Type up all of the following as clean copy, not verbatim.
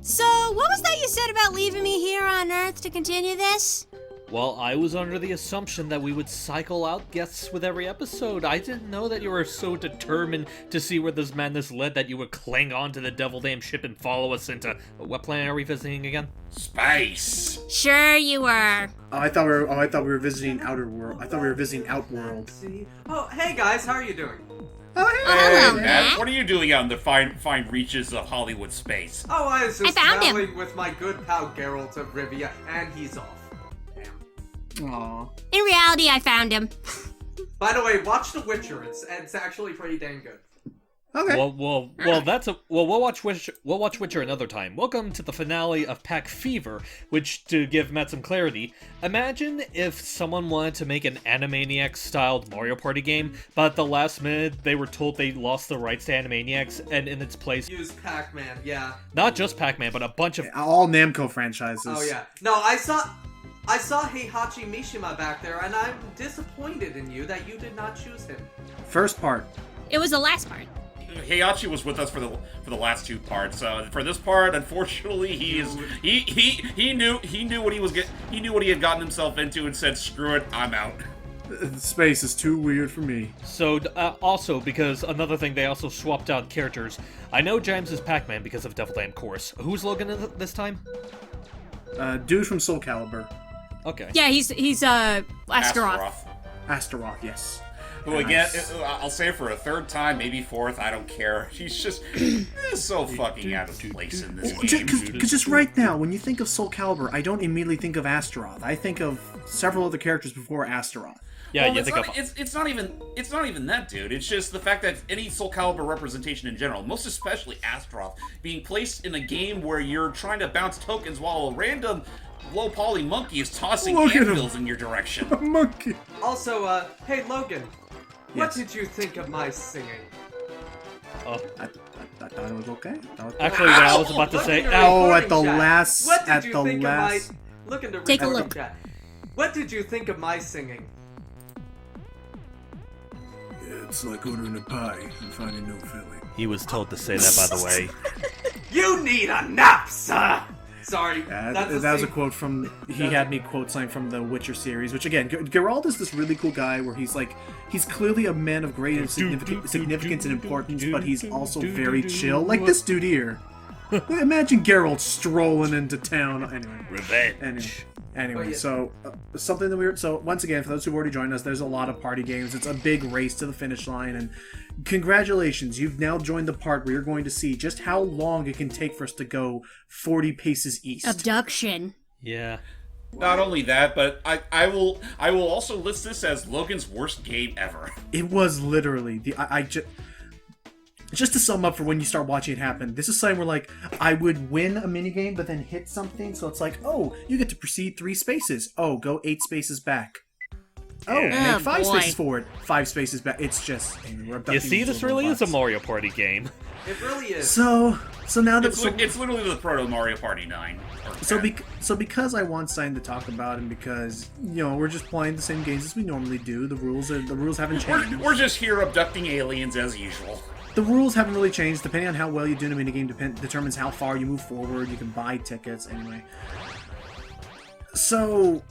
So, what was that you said about leaving me here on Earth to continue this? Well, I was under the assumption that we would cycle out guests with every episode. I didn't know that you were so determined to see where this madness led that you would cling on to the devil damn ship and follow us into... What planet are we visiting again? Space! Sure you were. I thought we were visiting Outer World. I thought we were visiting Outworld. Oh, hey guys, how are you doing? Oh, hey. Hello, Matt, Matt. what are you doing out in the fine reaches of Hollywood space? Oh, I was just found him. traveling with my good pal Geralt of Rivia, and he's off. Aw. In reality, I found him. By the way, watch The Witcher. It's actually pretty dang good. Okay. We'll watch Witcher another time. Welcome to the finale of Pack Fever, which, to give Matt some clarity, imagine if someone wanted to make an Animaniacs-styled Mario Party game, but at the last minute they were told they lost the rights to Animaniacs, and in its place, Use Pac-Man, yeah. not just Pac-Man, but a bunch of... All Namco franchises. Oh yeah. No, I saw Heihachi Mishima back there, and I'm disappointed in you that you did not choose him. First part. It was the last part. Heihachi was with us for the last two parts. For this part, unfortunately, he knew what he knew what he had gotten himself into and said, "Screw it, I'm out." Space is too weird for me. So, also, because another thing, they also swapped out characters. I know James is Pac-Man because of Devil Damn Course. Who's Logan this time? Dude from Soul Calibur. Okay. Yeah, he's Astaroth. Astaroth, yes. Who again, I'll say for a third time, maybe fourth, I don't care. He's just so fucking out of place in this game. Because just right now, when you think of Soul Calibur, I don't immediately think of Astaroth. I think of several other characters before Astaroth. Yeah, Well, you it's think not, of... it's not even that, dude. It's just the fact that any Soul Calibur representation in general, most especially Astaroth, being placed in a game where you're trying to bounce tokens while a random low poly monkey is tossing Look at him. anvils in your direction. A monkey. Also, hey Logan, what Yes. did you think of my singing? I thought it was okay. Actually, what I was about to Look say... in the Ow, recording at the chat. last- What did at you the think last- of my... Look in the Take a recording look. chat. What did you think of my singing? It's like ordering a pie and finding no filling. He was told to say that, by the way. You need a nap, sir! Sorry, That was a scene- quote from... He had me quote something from the Witcher series, which again, Geralt is this really cool guy where he's clearly a man of great significance and importance, but he's also very chill. Like this dude here. Imagine Geralt strolling into town. Anyway. Revenge. Anyway, Oh, yeah. so something that we're... So once again, for those who've already joined us, there's a lot of party games. It's a big race to the finish line, and congratulations, you've now joined the part where you're going to see just how long it can take for us to go 40 paces east. Abduction. Yeah. Not only that, but I will also list this as Logan's worst game ever. It was literally just to sum up for when you start watching it happen, this is something where, like, I would win a minigame, but then hit something, so it's like, oh, you get to proceed 3 spaces. Oh, go 8 spaces back. Oh, Yeah. make 5 boy. spaces forward. 5 spaces back. It's just... we're You abducting see, these this little really is a robots. Mario Party game. It really is. So now that... It's literally the proto Mario Party 9. or So, 10. so because I want something to talk about, and because we're just playing the same games as we normally do, the rules haven't changed. We're just here abducting aliens as usual. The rules haven't really changed. Depending on how well you do in a minigame, determines how far you move forward. You can buy tickets anyway. So,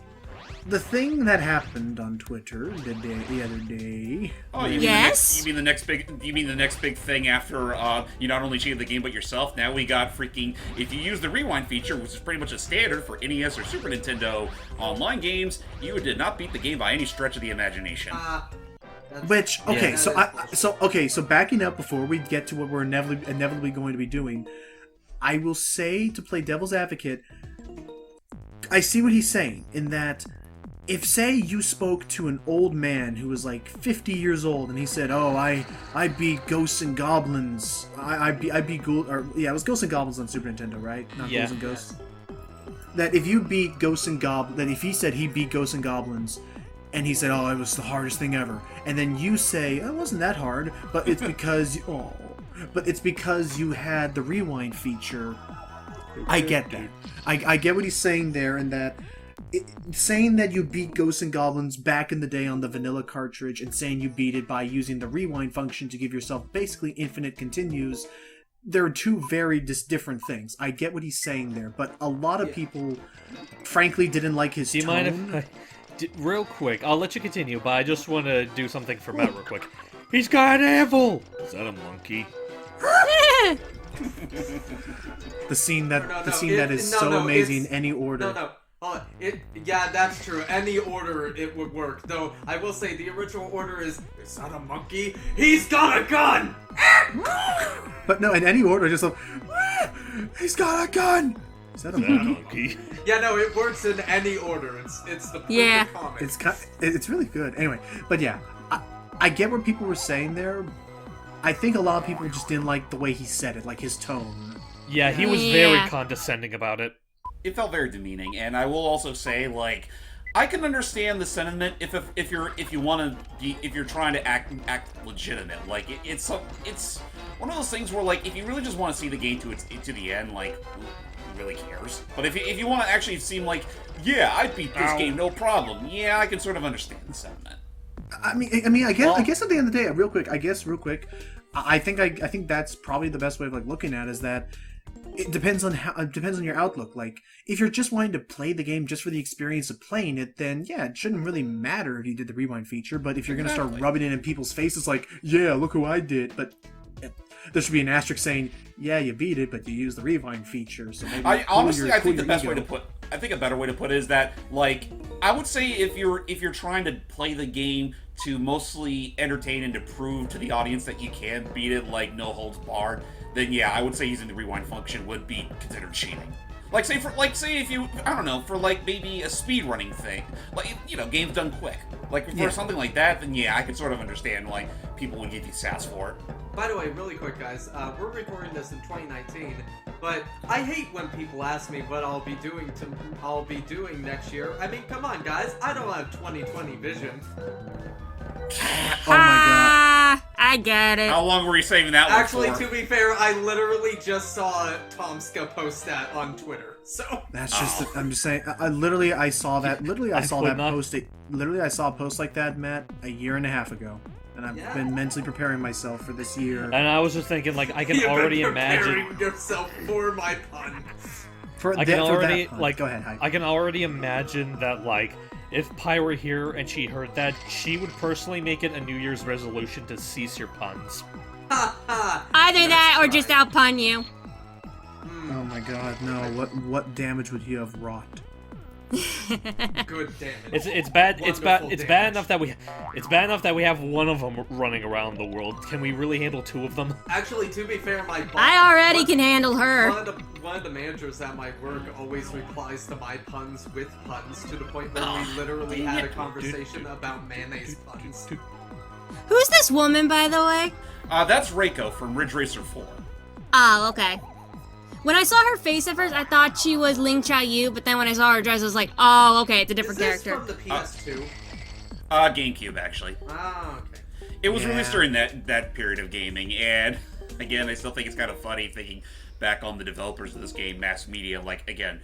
the thing that happened on Twitter the other day. Oh, you mean Yes? you mean the next big thing after you not only cheated the game but yourself? Now we got freaking, if you use the rewind feature, which is pretty much a standard for NES or Super Nintendo online games, you did not beat the game by any stretch of the imagination. Which okay, Yeah. so backing up before we get to what we're inevitably going to be doing, I will say, to play devil's advocate, I see what he's saying in that if, say, you spoke to an old man who was like 50 years old and he said, "Oh, I beat Ghosts and Goblins. I beat it was Ghosts and Goblins on Super Nintendo, right? Not Yeah. Ghouls and Ghosts." That if you beat Ghosts and Goblins, that if he said he beat Ghosts and Goblins, and he said, "Oh, it was the hardest thing ever," and then you say, "It wasn't that hard," but it's because you had the rewind feature. I get that. I get what he's saying there, and that saying that you beat Ghosts and Goblins back in the day on the vanilla cartridge, and saying you beat it by using the rewind function to give yourself basically infinite continues, there are two very different things. I get what he's saying there, but a lot of people, frankly, didn't like his Do you tone. mind if real quick, I'll let you continue, but I just want to do something for Matt real quick. He's got an anvil! Is that a monkey? The scene that is no, so no, amazing in it's- any order. No. Yeah, that's true. Any order, it would work. Though, I will say, the original order is that a monkey? He's got a gun! But no, in any order, just like, he's got a gun! Is that a Is that a monkey? monkey? Yeah, no, it works in any order. It's the perfect Yeah. comic. It's really good. Anyway, but yeah, I get what people were saying there. I think a lot of people just didn't like the way he said it, like his tone. Yeah, he was very Yeah. condescending about it. It felt very demeaning, and I will also say, like, I can understand the sentiment if you're trying to act legitimate. Like, it's one of those things where, like, if you really just want to see the game to the end, like, who really cares? But if you want to actually seem like, yeah, I beat this game, no problem. Yeah, I can sort of understand the sentiment. I guess at the end of the day, real quick, I think that's probably the best way of like looking at it, is that it depends on your outlook. Like, if you're just wanting to play the game just for the experience of playing it, then yeah, it shouldn't really matter if you did the rewind feature. But if you're gonna start rubbing it in people's faces, like, yeah, look who I did, but there should be an asterisk saying, yeah, you beat it, but you used the rewind feature. So maybe I think the best ego. way to put, I think a better way to put it is that, like, I would say if you're trying to play the game to mostly entertain and to prove to the audience that you can beat it, like, no holds barred, then yeah, I would say using the rewind function would be considered cheating. Like, say if you, I don't know, for like maybe a speedrunning thing, like, you know, games done quick. Like, for something like that, then yeah, I could sort of understand why people would give you sass for it. By the way, really quick, guys, we're recording this in 2019, but I hate when people ask me what I'll be doing next year. I mean, come on, guys, I don't have 2020 vision. Oh my god. I get it. How long were you saving that one Actually, for? to be fair, I literally just saw Tomska post that on Twitter. So That's just. I'm just saying. I saw that. Literally, I saw would that not- post. Literally, I saw a post like that, Matt, a year and a half ago, and I've Yeah. been mentally preparing myself for this year. And I was just thinking, like, I can you've already been imagine. preparing yourself for my pun. I can already, that pun. like, Go ahead, Hype. I can already imagine that, like, if Pi were here and she heard that, she would personally make it a New Year's resolution to cease your puns. Ha ha. Either that or Nice just try. outpun you. Oh my god, no! What damage would he have wrought? Good damage. It's bad. It's bad. Wonderful It's damage. bad enough that we have one of them running around the world. Can we really handle two of them? Actually, to be fair, my boss, I already can handle her. One of the managers at my work always replies to my puns with puns, to the point where we literally had a conversation about mayonnaise puns. Who's this woman, by the way? That's Reiko from Ridge Racer 4. Oh, okay. When I saw her face at first, I thought she was Ling Cha-Yu, but then when I saw her dress, I was like, oh, okay, it's a different Is this character. from the PS2? GameCube, actually. Ah, okay. It was Yeah. released during that period of gaming, and again, I still think it's kind of funny thinking back on the developers of this game, Mass Media. Like, again,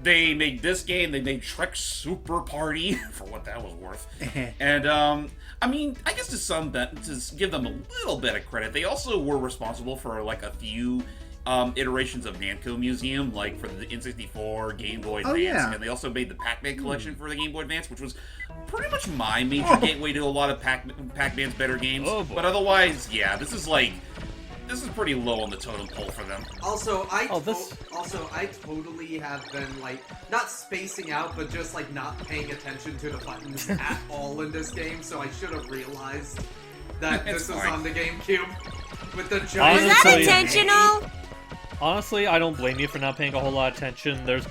they made this game, they made Shrek Super Party, for what that was worth. And, I mean, I guess to give them a little bit of credit, they also were responsible for, like, a few iterations of Namco Museum, like for the N64, Game Boy Advance, yeah. and they also made the Pac-Man collection for the Game Boy Advance, which was pretty much my major gateway to a lot of Pac-Man's better games. Oh, boy. But otherwise, yeah, this is pretty low on the totem pole for them. Also, I this- totally have been, like, not spacing out, but just, like, not paying attention to the buttons at all in this game, so I should have realized that It's this was fine. on the GameCube with the Was giant... that Honestly- intentional? Honestly, I don't blame you for not paying a whole lot of attention. There's,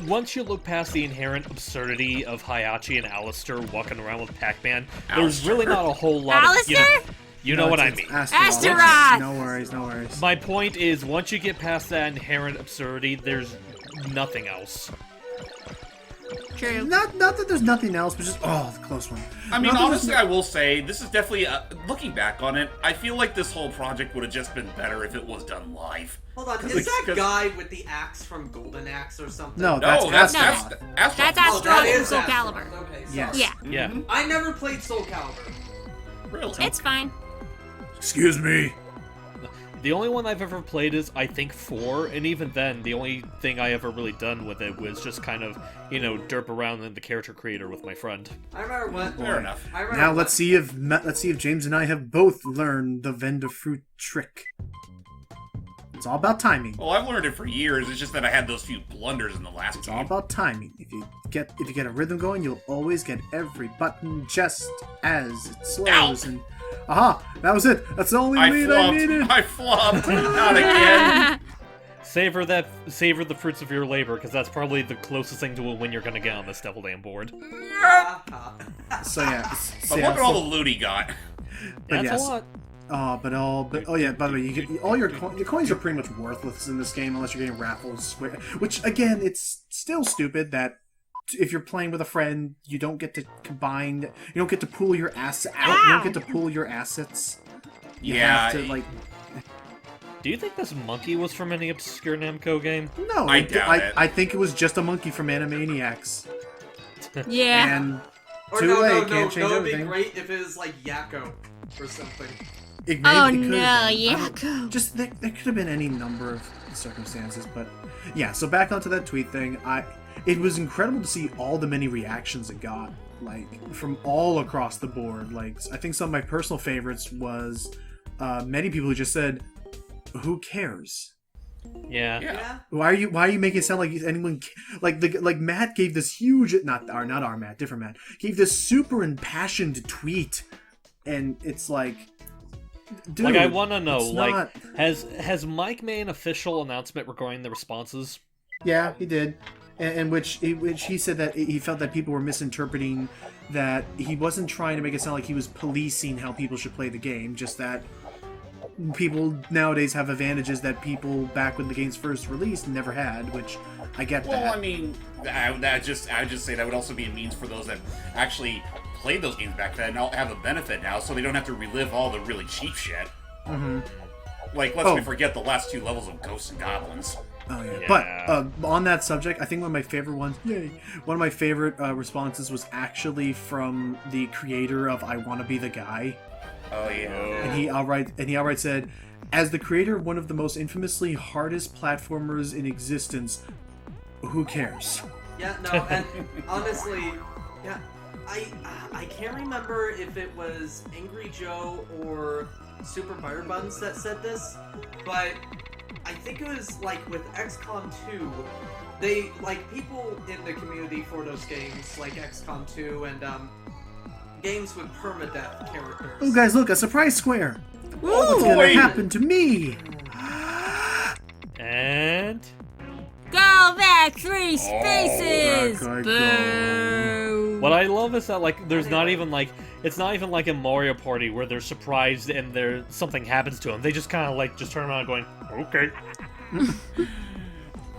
once you look past the inherent absurdity of Hayachi and Alistair walking around with Pac-Man, there's Alistair? really not a whole lot Alistair? of, you know what I mean. Astaroth! No worries, no worries. My point is, once you get past that inherent absurdity, there's nothing else. True. Not that there's nothing else, but just the close one. I mean, Not that honestly, there's I will say, this is definitely, looking back on it, I feel like this whole project would have just been better if it was done live. Hold on, 'Cause is that 'cause- guy with the axe from Golden Axe or something? No, No, that's that's Astaroth. Astaroth. That's Oh, Astaroth that from is Soul Astaroth. Calibur. Okay, sorry. Yes. Yeah, Yeah. I never played Soul Calibur. Really? it's fine. Excuse me. The only one I've ever played is, I think, 4, and even then, the only thing I ever really done with it was just kind of, derp around in the character creator with my friend. I remember what. Fair enough. I remember Now what- let's see if James and I have both learned the Venda fruit trick. It's all about timing. Well, I've learned it for years. It's just that I had those few blunders in the last It's game. all about timing. If you get a rhythm going, you'll always get every button just as it slows. Ow. And aha, that was it. That's the only lead I needed. I flopped. Not again. Savor the fruits of your labor, because that's probably the closest thing to a win you're gonna get on this Devil Damn board. So yeah. But look at all the loot he got. But That's yes. a lot. Oh yeah. By the way, your coins are pretty much worthless in this game unless you're getting raffles. Which again, it's still stupid that if you're playing with a friend, you don't get to combine. You don't get to pool your assets out. You don't get to pool your assets. You Yeah. have to, like. Do you think this monkey was from any obscure Namco game? No, I doubt it. I think it was just a monkey from Animaniacs. Yeah. And Or too no, late, no, can't change it'd be everything. great if it was like Yakko or something. It Oh could have no, been. I yeah. don't- Just there could have been any number of circumstances, but yeah. So back onto that tweet thing, it was incredible to see all the many reactions it got, like from all across the board. Like I think some of my personal favorites was many people who just said, "Who cares? Yeah. Yeah. Why are you making it sound like anyone like Matt gave this huge not our Matt, different Matt, gave this super impassioned tweet, and it's like, dude, Like, I want to know, it's like, not- has Mike made an official announcement regarding the responses? Yeah, he did, and which he said that he felt that people were misinterpreting, that he wasn't trying to make it sound like he was policing how people should play the game, just that people nowadays have advantages that people back when the game's first released never had, which I get Well, that. I mean, I would just say that would also be a means for those that actually played those games back then and have a benefit now, so they don't have to relive all the really cheap shit. Mm-hmm. Like, let's forget the last 2 levels of Ghosts and Goblins. Oh yeah. Yeah. But on that subject, I think one of my favorite ones, one of my favorite responses was actually from the creator of I Wanna Be the Guy, Oh yeah. and he outright said, "As the creator of one of the most infamously hardest platformers in existence, who cares?" Yeah, no, and honestly, yeah, I can't remember if it was Angry Joe or Super Butter Buns that said this, but I think it was like with XCOM 2, they, like, people in the community for those games, like XCOM 2 and games with permadeath characters. Oh guys, look, a surprise square. Woo! What's gonna Wait. happen to me? And Go back 3 spaces! back I Boo! what I love is that, like, there's not even like, it's not even like a Mario Party where they're surprised and something happens to them. They just kind of like just turn around going, okay.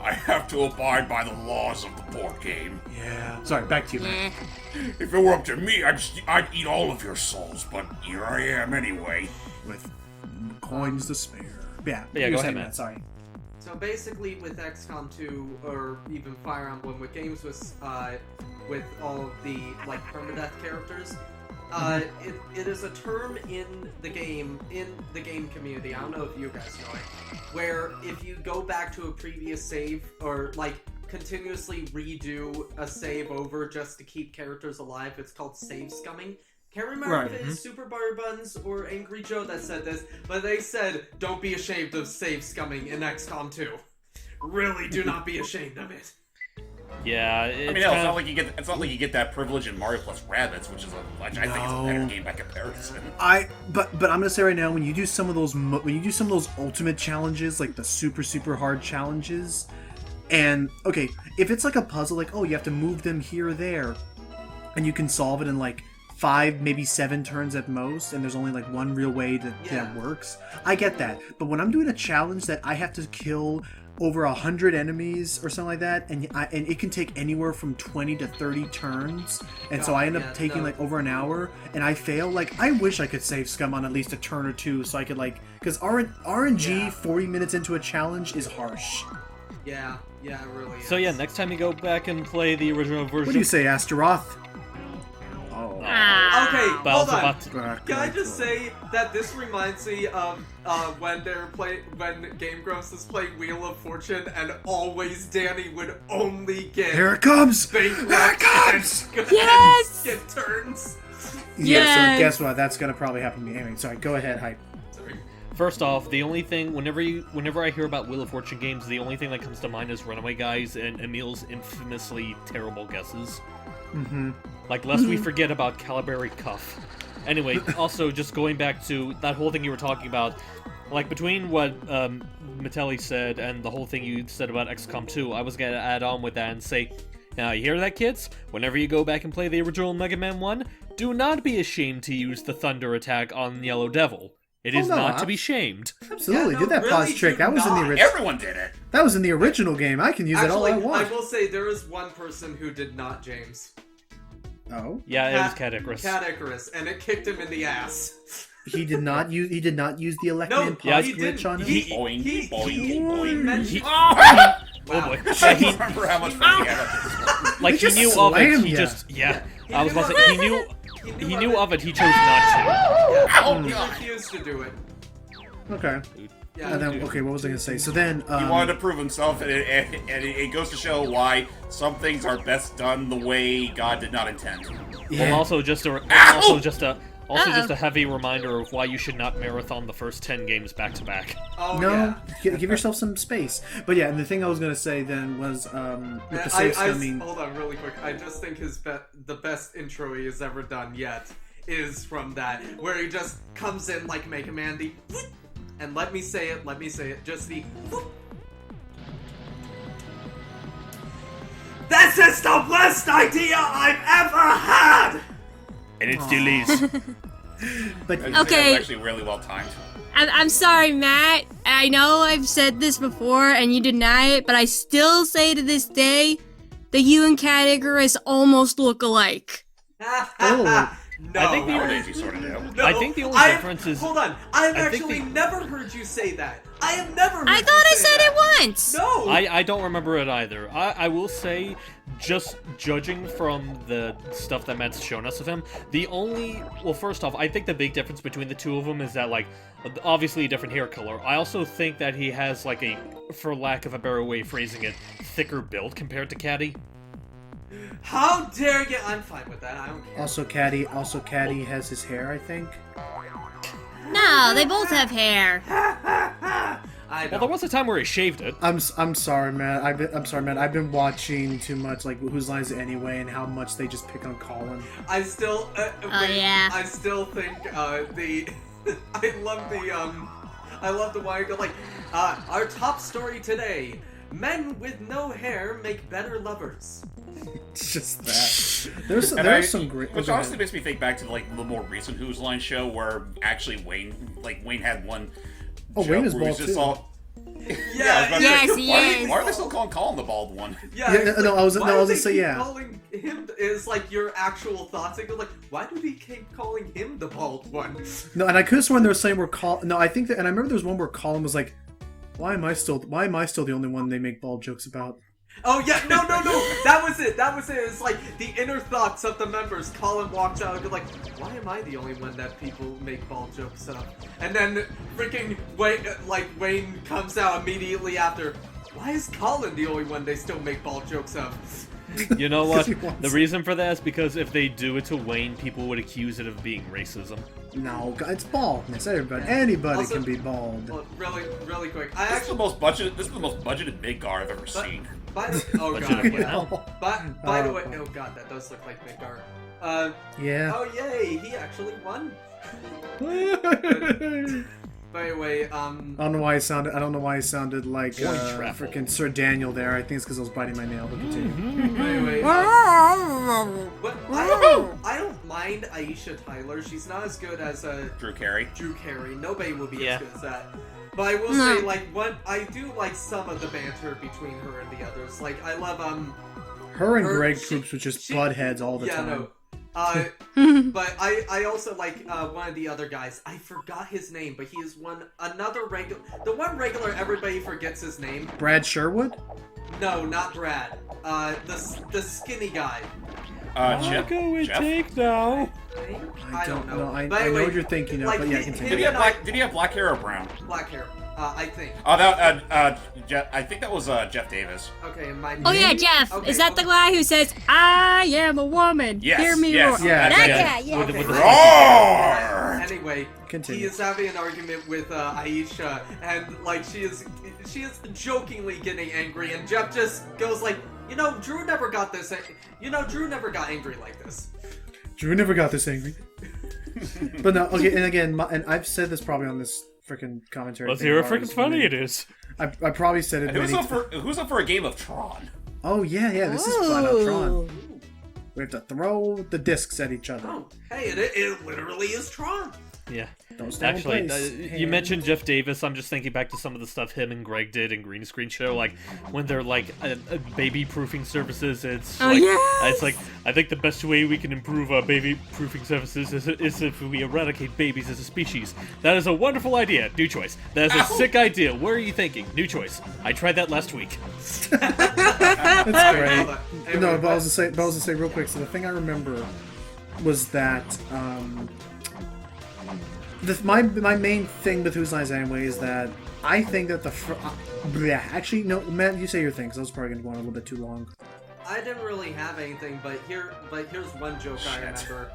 I have to abide by the laws of the board game. Yeah. Sorry, back to you, man. Eh. If it were up to me, I'd eat all of your souls, but here I am anyway. With coins to spare. Yeah. Yeah, you go were ahead, saying man. that, sorry. So basically, with XCOM 2 or even Fire Emblem, with games with all of the like permadeath characters, it is a term in the game community. I don't know if you guys know it, where if you go back to a previous save or like continuously redo a save over just to keep characters alive, it's called save scumming. Can't remember Right. if it's Super Butter Buns or Angry Joe that said this, but they said, don't be ashamed of save scumming in XCOM 2. Really do not be ashamed of it. Yeah, I it's mean, hell, kind it's of, not like you get that privilege in Mario plus Rabbids, which I think is a better game by comparison. But I'm gonna say right now, when you do some of those ultimate challenges, like the super hard challenges, and okay, if it's like a puzzle, like, oh, you have to move them here or there, and you can solve it in like 5, maybe 7 turns at most, and there's only like one real way that works. I get that, but when I'm doing a challenge that I have to kill over 100 enemies or something like that, and it can take anywhere from 20 to 30 turns, and so I end up taking like over an hour, and I fail. Like, I wish I could save scum on at least a turn or two, so I could like, because RNG 40 minutes into a challenge is harsh. Yeah, it really is. so yeah, next time you go back and play the original version. What do you say, Astaroth? Oh. Ah. Okay, But I was hold on. about to... Can I just say that this reminds me of when Game Grumps was playing Wheel of Fortune, and always Danny would only get Here it comes! bankrupt Here it comes! and Yes! get turns. Yeah, Yes. so guess what? That's gonna probably happen to me. Anyway, sorry, go ahead, Hype. Sorry. First off, the only thing, whenever I hear about Wheel of Fortune games, the only thing that comes to mind is Runaway Guys and Emil's infamously terrible guesses. Mm-hmm. Like, lest we forget about Caliberry Cuff. Anyway, also, just going back to that whole thing you were talking about, like, between what Mattelli said and the whole thing you said about XCOM 2, I was gonna add on with that and say, now, you hear that, kids? Whenever you go back and play the original Mega Man 1, do not be ashamed to use the Thunder Attack on Yellow Devil. It is no, not to be shamed. Absolutely, Yeah, no, did that really pause trick. do That was in the not. original. Everyone did it. That was in the original game. I can use it all I Actually, I want. will say there is one person who did not, James. Oh, Yeah, it was Cat Icarus. Cat Icarus, and it kicked him in the ass. he did not use. He did not use the No, Electman Yeah, pause he glitch didn't. on him. Boing, boing, boing. mentioned. Oh Oh boy. I Yeah, he, don't remember how much fun he had at this point. like, He he just knew of it, slammed he ya. just... Yeah. Yeah, I was he about to knew say, of he knew of it, he chose not to. Yeah, Oh, he God. refused to do it. Okay. Yeah, And then, okay, what was I gonna say? So then, He wanted to prove himself, and it goes to show why some things are best done the way God did not intend. yeah. And also just a heavy reminder of why you should not marathon the first 10 games back to back. oh, No, yeah. give yourself some space. But yeah, and the thing I was gonna say then was, with the saves coming. Hold on, really quick. I just think the best intro he has ever done yet is from that, where he just comes in like Mega Man, and let me say it, just the. This is the worst idea I've ever had. And it still is. But Okay. It's actually really well timed. I'm sorry, Matt. I know I've said this before and you deny it, but I still say to this day that you and Cat Icarus almost look alike. Oh. No. I think the- Nowadays, you sort of do. No, I think the only I've- difference is- Hold on, I've I think actually the- never heard you say that. I have never heard I you thought I say said that. it once. No! I don't remember it either. I will say, just judging from the stuff that Matt's shown us of him, well, first off, I think the big difference between the two of them is that, like, obviously a different hair color. I also think that he has, like, for lack of a better way of phrasing it, thicker build compared to Caddy. How dare you? I'm fine with that. I don't care. Also, Caddy has his hair, I think. No, they both have hair. I Well, don't. there was a time where he shaved it. I'm sorry, man. I'm sorry, man. I've been watching too much, like, Whose Lines It Anyway, and how much they just pick on Colin. I still. yeah. I still think the. I love the wire go like, our top story today: men with no hair make better lovers. It's just that. There's And there's some great. Which go ahead. honestly makes me think back to like the more recent Who's Line show where actually Wayne had one. Oh, joke Wayne is where he's bald, just too. all. Yeah, I was about to yes, say, he why, is. Why are they still calling Colin the bald one? Yeah, Yeah, no, I was- why no, I do was they gonna say, keep yeah. calling him is like your actual thoughts. And go like, why do they keep calling him the bald one? No, and I could have sworn they were saying we're No, I think that, and I remember there was one where Colin was like, why am I still the only one they make bald jokes about? Oh yeah, no, that was it. It's like the inner thoughts of the members. Colin walks out and go like, why am I the only one that people make bald jokes of? And then freaking Wayne comes out immediately after. Why is Colin the only one they still make bald jokes of? You know 'Cause what? he wants The it. reason for that is because if they do it to Wayne, people would accuse it of being racism. No, it's baldness. Anybody Also- can be bald. Well, really quick. This is the most budgeted big guard I've ever seen. By the oh But god, you yeah. know. By the way, oh god, that does look like Midgar. Yeah. Oh yay, he actually won. By the way, I don't know why he sounded like Boy, travel. freaking Sir Daniel there. I think it's because I was biting my nail. But continue. by the way, but I don't mind Aisha Tyler. She's not as good as Drew Carey. Drew Carey. Nobody will be Yeah. as good as that. But I will No. say, like, I do like some of the banter between her and the others. Like, I love Her and Her- Greg she- Proops were just she- butt heads all the yeah, time. no. But I also like one of the other guys. I forgot his name, but he is the one regular everybody forgets his name. Brad Sherwood? No, not Brad. The skinny guy. Jeff. Go and Jeff? take now. I don't know. I But know anyway, what you're thinking of, like, but yeah, he- continue. Did he have Did he have black hair or brown? Black hair. I think. Oh, Jeff. I think that was Jeff Davis. Okay, my. Oh yeah, Jeff. Okay, Is that the okay. guy who says, "I am a woman"? Yes, Hear me yes, roar. yeah, that yeah. guy. Yeah. With the Roar! Anyway, Continue. he is having an argument with Aisha, and like she is jokingly getting angry, and Jeff just goes like, Drew never got this. Drew never got angry like this. Drew never got this angry. But no, okay, and again, and I've said this probably on this freaking commentary. Let's thing hear how about freaking this funny movie. it is. I probably said it And many who's up for a game of Tron? Oh yeah, this is flat out Tron. Ooh. We have to throw the discs at each other. Oh, hey, it literally is Tron. Yeah. Don't stay in Actually, place. you mentioned Jeff Davis. I'm just thinking back to some of the stuff him and Greg did in Green Screen Show, like when they're like baby proofing services. It's Oh, like, yes! it's like I think the best way we can improve baby proofing services is if we eradicate babies as a species. That is a wonderful idea. New choice. That is a sick idea. What are you thinking? New choice. I tried that last week. That's great. Anyway, No, but I was gonna say real quick. So the thing I remember was that my main thing with Whose Line Is It Anyway is that I think that actually no, Matt, you say your thing because I was probably gonna go on a little bit too long. I didn't really have anything, but here's one joke I remember.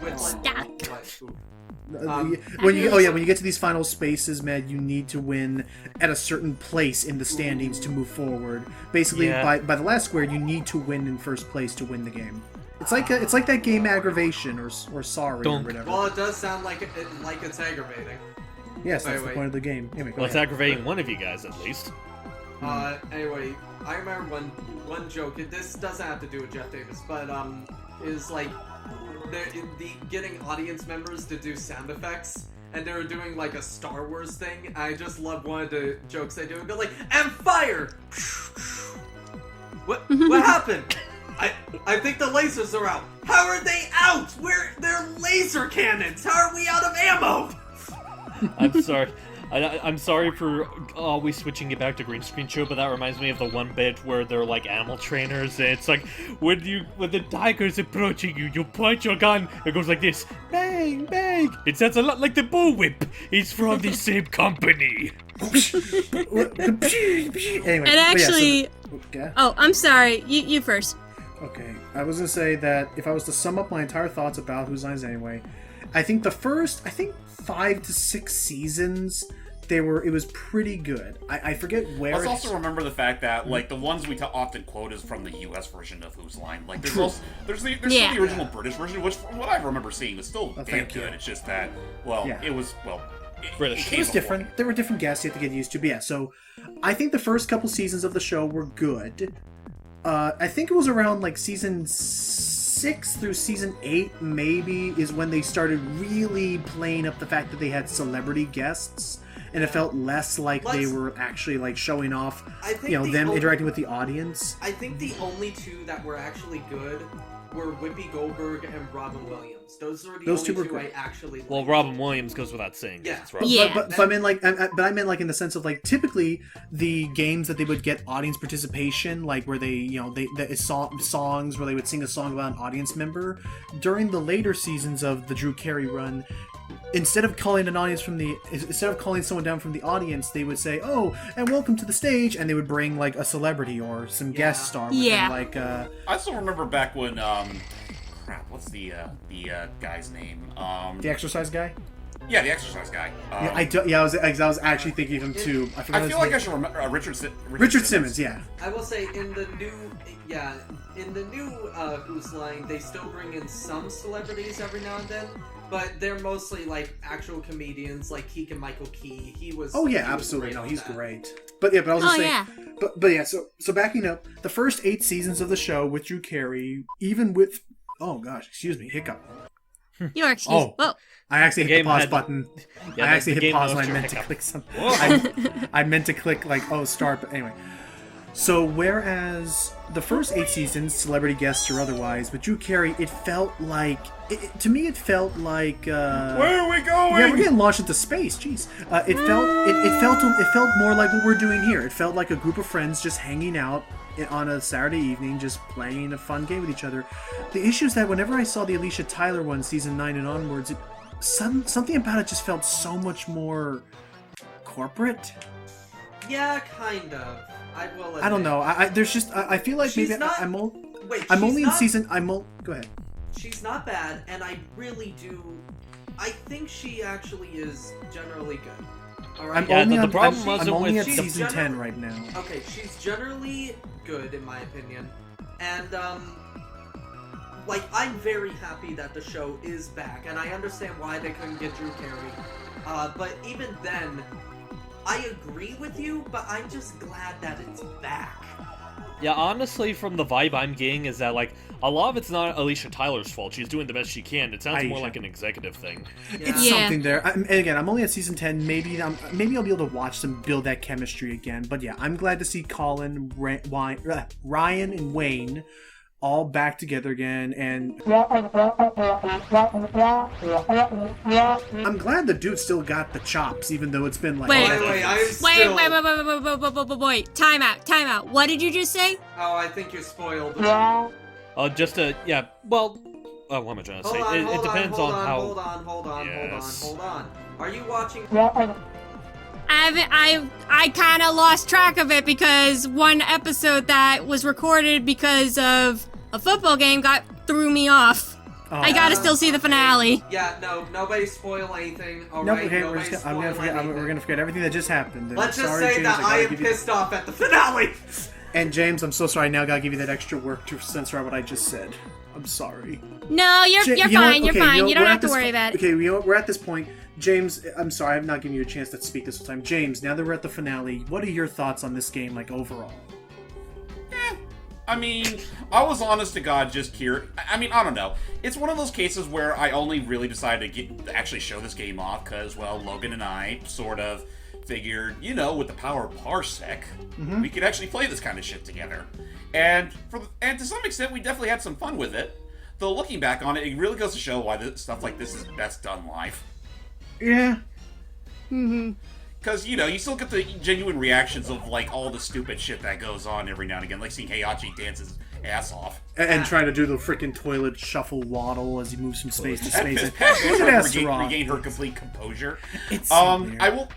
With Stuck. what? Ooh. When you get to these final spaces, Matt, you need to win at a certain place in the standings to move forward. Basically, Yeah. by the last square, you need to win in first place to win the game. It's like that game Aggravation or Sorry Don't. or whatever. Well, it does sound like it's aggravating. Yes, that's the wait. point of the game. Anyway, go Well, it's ahead. aggravating one of you guys at least. Anyway, I remember one joke. This doesn't have to do with Jeff Davis, but is like the getting audience members to do sound effects, and they were doing like a Star Wars thing. I just love one of the jokes they do. And go like, "And fire!" What happened? I think the lasers are out. How are they out? They're laser cannons. How are we out of ammo? I'm sorry. I'm sorry for always switching it back to Green Screen Show, but that reminds me of the one bit where they're like animal trainers, and it's like when the tiger's approaching you, you point your gun, it goes like this, bang, bang. It sounds a lot like the bullwhip. It's from the same company. Anyway, And actually, okay. oh, I'm sorry. You first. Okay, I was gonna say that if I was to sum up my entire thoughts about Whose Line Is It Anyway, I think the first 5 to 6 seasons it was pretty good. I forget where. Let's also remember the fact that like the ones we often quote is from the U.S. version of Whose Line. Like there's also, there's still the original British version, which from what I remember seeing was still damn thank good. you. It's just that it was British. It was different. There were different guests you had to get used to. But yeah, so I think the first couple seasons of the show were good. I think it was around like season 6 through season 8 maybe is when they started really playing up the fact that they had celebrity guests, and it felt less like they were actually like showing off, them interacting with the audience. I think the only two that were actually good were Whoopi Goldberg and Robin Williams. Those were the Those only two were two great. I actually liked. Well, Robin Williams goes without saying. Yeah. It's Robin. Yeah. But I mean, like, I meant like in the sense of like typically the games that they would get audience participation, like where they songs where they would sing a song about an audience member. During the later seasons of the Drew Carey run, instead of calling someone down from the audience, they would say, "Oh, and welcome to the stage," and they would bring like a celebrity or some guest star. With them, like I still remember back when what's the guy's name? the exercise guy. Yeah, the exercise guy. I was actually thinking of him too. I forgot I his feel like name. I should remember Richard Simmons. Yeah. I will say in the new Whose Line, they still bring in some celebrities every now and then, but they're mostly like actual comedians, like Keegan Michael Key. He was. Oh yeah, he was absolutely. great No, on he's that. great. But yeah, but I was just saying. yeah. But yeah, so backing up, the first 8 seasons of the show with Drew Carey, even with hiccup. Your excuse. Oh. Whoa. I actually The hit the game pause had- button. Yeah, I actually the hit game pause knows when I your meant to hiccup. click something. I meant to click like start, but anyway. So whereas the first 8 seasons, celebrity guests or otherwise, with Drew Carey, it felt like to me it felt like Where are we going? yeah, we're getting launched into space. Jeez, it felt more like what we're doing here. It felt like a group of friends just hanging out on a Saturday evening, just playing a fun game with each other. The issue is that whenever I saw the Alicia Tyler one, season 9 and onwards, something about it just felt so much more corporate. Yeah, kind of. I will admit. I don't know. There's just I feel like She's maybe not- I'm Wait, I'm she's only not, in season. Go ahead. She's not bad, and I really do. I think she actually is generally good. All right. Yeah, only the on- problem I'm wasn't only with at the- season 10 right now. Okay, she's generally good in my opinion, and like I'm very happy that the show is back, and I understand why they couldn't get Drew Carey. But even then, I agree with you, but I'm just glad that it's back. Yeah, honestly, from the vibe I'm getting is that, like, a lot of it's not Alicia Tyler's fault. She's doing the best she can. It sounds more Aisha. like an executive thing. It's Yeah. something there. And again, I'm only at season 10. Maybe I'll be able to watch them build that chemistry again. But yeah, I'm glad to see Colin, Ryan, and Wayne all back together again. And I'm glad the dude still got the chops, even though it's been like. Wait. Wait, I'm Wait, still... wait. Time out. What did you just say? Oh, I think you spoiled. Yeah, well, what am I trying to say? It depends on how... Hold on. Yes. Are you watching? I kind of lost track of it because one episode that was recorded because of a football game threw me off. Oh. I gotta still see the finale. Yeah, no, nobody spoil anything. All No, right, okay, nobody spoil anything. we're gonna forget everything that just happened. And Let's just sorry, say James, that gotta I am give you- pissed off at the finale. And James, I'm so sorry. Now I gotta give you that extra work to censor out what I just said. I'm sorry. No, you're Ja- fine. you know what? You're Okay, fine. you know, You don't we're have at to this- worry about it. Okay, we're at this point. James, I'm sorry, I'm not giving you a chance to speak this whole time. James, now that we're at the finale, what are your thoughts on this game, like, overall? I mean, I was honest to God just here. I mean, I don't know. It's one of those cases where I only really decided to actually show this game off because, well, Logan and I sort of figured, with the power of Parsec, we could actually play this kind of shit together. And to some extent, we definitely had some fun with it. Though looking back on it, it really goes to show why stuff like this is best done live. Yeah. Because, you still get the genuine reactions of, like, all the stupid shit that goes on every now and again. Like seeing Heihachi dance his ass off. And trying to do the freaking toilet shuffle waddle as he moves from space to space. And Pat Look at Astaroth. regain her complete composure. It's so weird.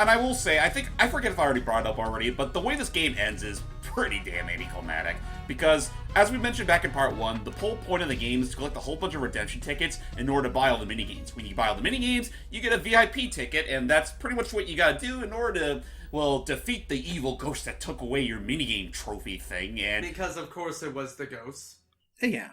I will say, I forget if I already brought it up already, but the way this game ends is pretty damn anticlimactic. Because, as we mentioned back in part 1, the whole point of the game is to collect a whole bunch of redemption tickets in order to buy all the minigames. When you buy all the minigames, you get a VIP ticket, and that's pretty much what you gotta do in order to, well, defeat the evil ghost that took away your minigame trophy thing, and... Because, of course, it was the ghost. Yeah.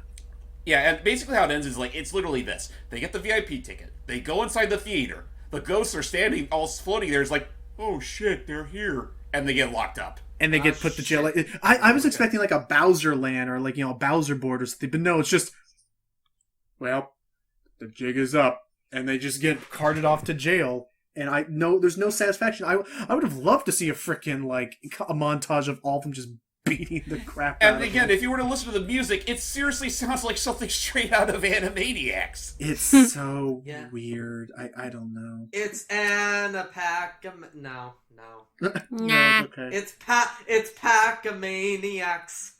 Yeah, and basically how it ends is, like, it's literally this. They get the VIP ticket, they go inside the theater, the ghosts are standing all floating there, it's like, oh shit, they're here, and they get locked up. And they get put to jail. I was expecting like a Bowser land or like, a Bowser board or something, but no, it's just, well, the jig is up. And they just get carted off to jail. And there's no satisfaction. I would have loved to see a freaking, like, a montage of all of them just beating the crap out And of again, them. if you were to listen to the music, it seriously sounds like something straight out of Animaniacs. It's so Yeah. weird. I don't know. It's No. Nah. Okay. It's Pac-Maniacs.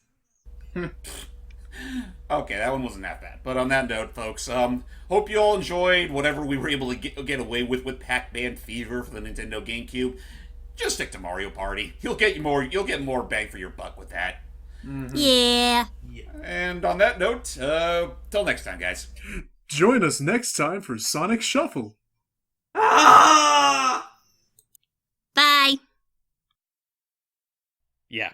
Okay, that one wasn't that bad. But on that note, folks, hope you all enjoyed whatever we were able to get away with Pac-Man Fever for the Nintendo GameCube. Just stick to Mario Party. You'll get more bang for your buck with that. Yeah. And on that note, till next time, guys. Join us next time for Sonic Shuffle. Ah! Bye. Yeah.